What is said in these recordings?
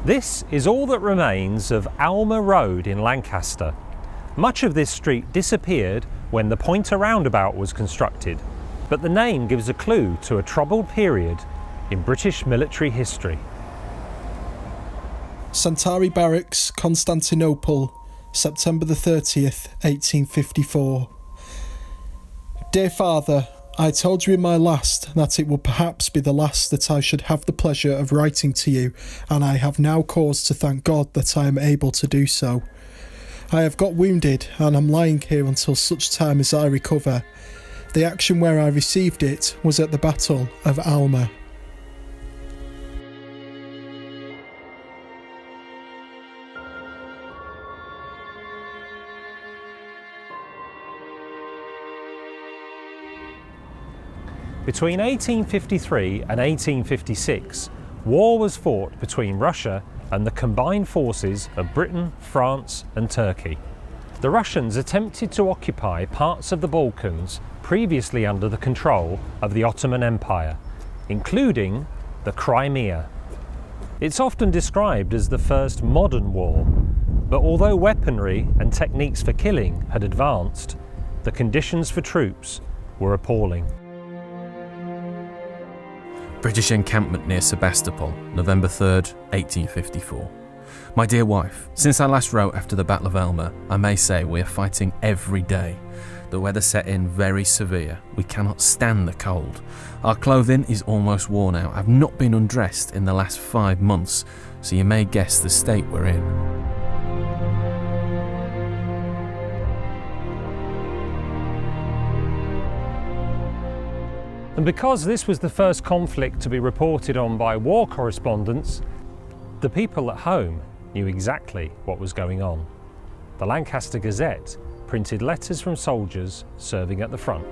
This is all that remains of Alma Road in Lancaster. Much of this street disappeared when the Pointer roundabout was constructed, but the name gives a clue to a troubled period in British military history. Santori Barracks, Constantinople, September the 30th, 1854. Dear Father, I told you in my last that it would perhaps be the last that I should have the pleasure of writing to you, and I have now cause to thank God that I am able to do so. I have got wounded and am lying here until such time as I recover. The action where I received it was at the Battle of Alma. Between 1853 and 1856, war was fought between Russia and the combined forces of Britain, France and Turkey. The Russians attempted to occupy parts of the Balkans previously under the control of the Ottoman Empire, including the Crimea. It's often described as the first modern war, but although weaponry and techniques for killing had advanced, the conditions for troops were appalling. British encampment near Sebastopol, November 3rd, 1854. My dear wife, since I last wrote after the Battle of Alma, I may say we are fighting every day. The weather set in very severe. We cannot stand the cold. Our clothing is almost worn out. I've not been undressed in the last 5 months, so you may guess the state we're in. And because this was the first conflict to be reported on by war correspondents, the people at home knew exactly what was going on. The Lancaster Gazette printed letters from soldiers serving at the front.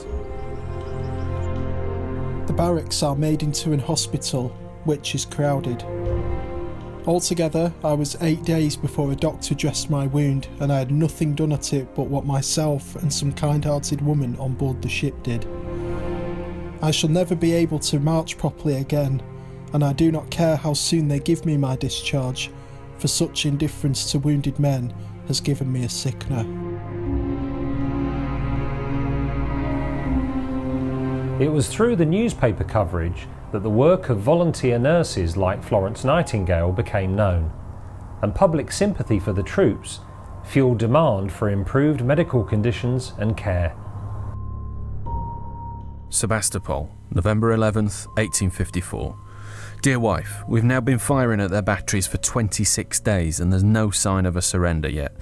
The barracks are made into an hospital, which is crowded. Altogether, I was 8 days before a doctor dressed my wound, and I had nothing done at it but what myself and some kind-hearted woman on board the ship did. I shall never be able to march properly again, and I do not care how soon they give me my discharge, for such indifference to wounded men has given me a sickener. It was through the newspaper coverage that the work of volunteer nurses like Florence Nightingale became known, and public sympathy for the troops fueled demand for improved medical conditions and care. Sebastopol, November 11th, 1854. Dear wife, we've now been firing at their batteries for 26 days and there's no sign of a surrender yet.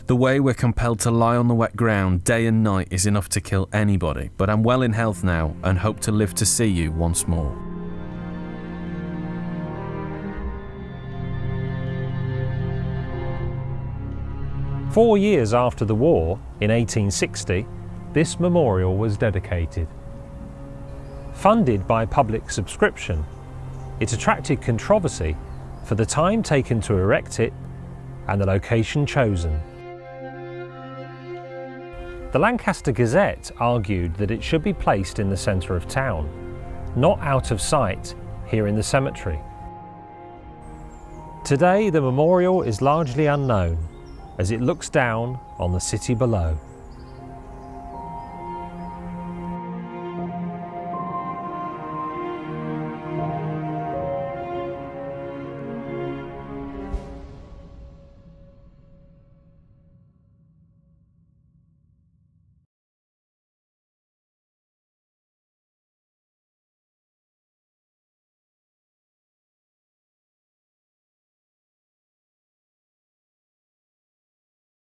The way we're compelled to lie on the wet ground day and night is enough to kill anybody, but I'm well in health now and hope to live to see you once more. "4 years after the war, in 1860, this memorial was dedicated. Funded by public subscription, it attracted controversy for the time taken to erect it and the location chosen. The Lancaster Gazette argued that it should be placed in the centre of town, not out of sight here in the cemetery. Today the memorial is largely unknown as it looks down on the city below.